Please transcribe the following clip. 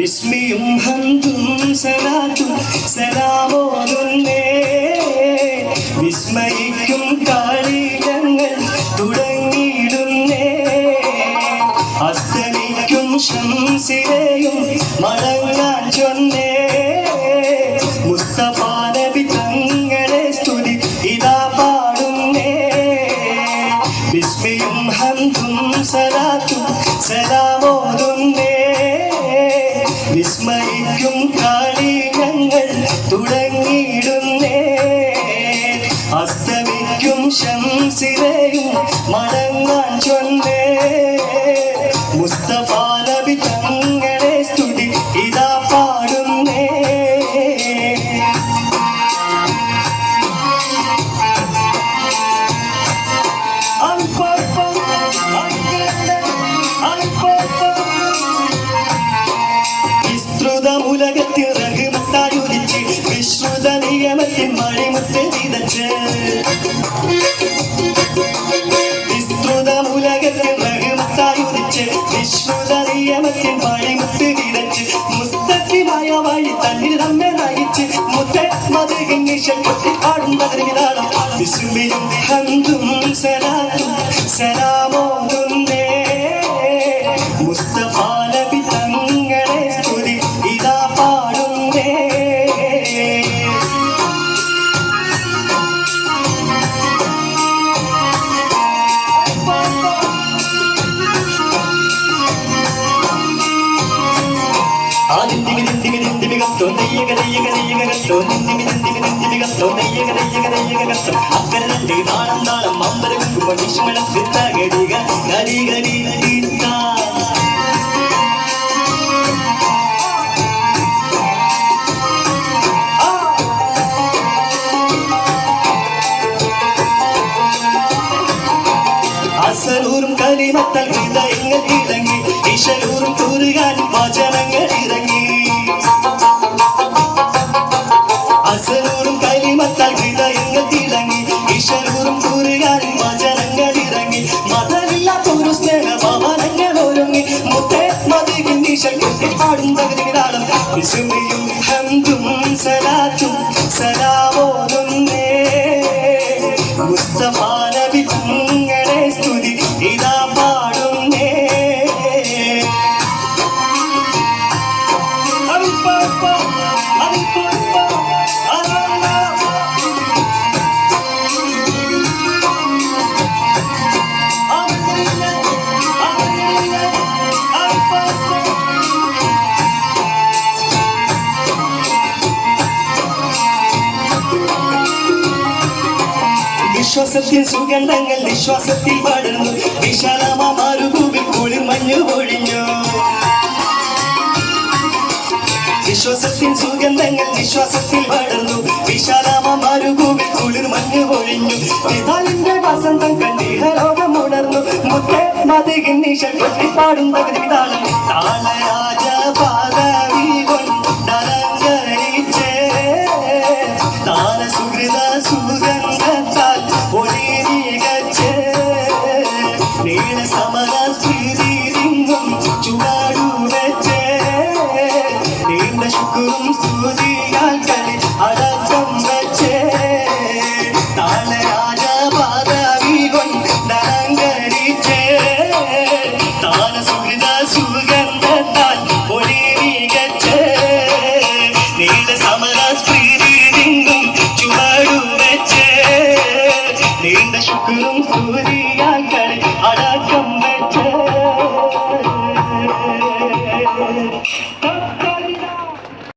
ബിസ്മിയും ഹംദും സലാത്തും സലാമോതുന്നേ വിസ്മയിക്കും കാളികങ്ങൾ തുടങ്ങിയിടുന്നേ അസ്തമിക്കും ശംസിലെയും മടങ്ങാൻ ചൊന്നേ മുസ്തഫ നബി തങ്ങളെ സ്തുതി ഇതാ പാടുന്നേ ബിസ്മിയും ഹംദും സലാത്തും സലാമോതുന്നേ വിസ്മയിക്കും കാളികങ്ങൾ തുടങ്ങിയിടുന്നേ അസ്തമിക്കും ശംസിലെയും മടങ്ങാൻ ചൊന്നേ മുസ്തഫ നബി തങ്ങളെ സ്തുതി ഇതാ പാടുന്നേ ഉലകത്തിൽ റഹ്മത്തായുദിച്ച് വിശ്രുത നിയമത്തിൽ മണിമുത്ത് വിതച്ച് വിസ്തൃത ഉലകത്തിൽ റഹ്മത്തായുദിച്ച് വിശ്രുത നിയമത്തിൽ മണിമുത്ത് വിതച്ച് മുസ്തഖിമായ വഴി തന്നിൽ നമ്മെ നയിച്ച് മുത്തേ മതകിന്നിശൽ കൊട്ടിപ്പാടുന്നതിനാളും വിസ്മിയും ഹംദും സലാത്തും സലാമോതുന്നേ മുസ്തഫ നബി തങ്ങളെ സ്തുതി ഇതാ പാടുന്നേ അക്കരന്റെ നാളം നാളം അമ്പരകുമ്പോ നിഷ്മളം ഗരിക ഗരി ഗരി അസലൂറും കലിമത്തൽ ഹൃദയങ്ങൾ ഇറങ്ങി ഇശലൂറും കൂറുകാൻ വചനങ്ങൾ ഇറങ്ങി അസലൂറും കലിമത്തൽ ഹൃദയങ്ങൾ ഇറങ്ങി ഇശലൂറും കൂറുകാൻ വചനങ്ങൾ ഇറങ്ങി മതമില്ലാത്തൊരു സ്നേഹഭവനങ്ങൾ ഒരുങ്ങി മുത്തേ മതികിൻ നിശൽ കൊട്ടിപ്പാടും തകതിനാളും വിസ്മിയും ഹംദും സലാത്തും സലാമോതുന്നേ മുസ്തഫ നബി തങ്ങളെ സ്തുതി ഇതാ പാടുന്നേ വിശ്വാസത്തിൽ സുഗന്ധങ്ങൾ വിശ്വാസത്തിൽ പടർന്നു വിശാലമാരുഭൂവിൽ കുളിർ മഞ്ഞു പൊഴിഞ്ഞു വിശ്വാസത്തിൽ സുഗന്ധങ്ങൾ വിശ്വാസത്തിൽ പടർന്നു വിശാലമാരുഭൂവിൽ കുളിർ മഞ്ഞു പൊഴിഞ്ഞു വിധാലിന്റെ വസന്തം കണ്ടിഹലോകം ഉണർന്നു മുത്തേ മതകിൻ നിശൽ കൊട്ടിപ്പാടും തകതിതാളം താളരാജ പാദവി കൊണ്ടലങ്കരിച്ചേ താന സുഹൃത സുഗന്ധത്താൽ ഒളിമികച്ച് നീല സമര സ്ത്രീരിങ്ങും ചുവടു വെച്ച് നീണ്ട ശുക്രും സ്തുതിയാൽ കളി അടക്കം വെച്ച് താളരാജ പാദവി കൊണ്ടലങ്കരിച്ച് താന സുഹൃത സുഗന്ധത്താൽ ഒളിമികച്ച് നീല സമര സ്ത്രീരിങ്ങും ചുവടു വെച്ച് നീണ്ട ശുക്രും സ്തുതിയാൽ കളി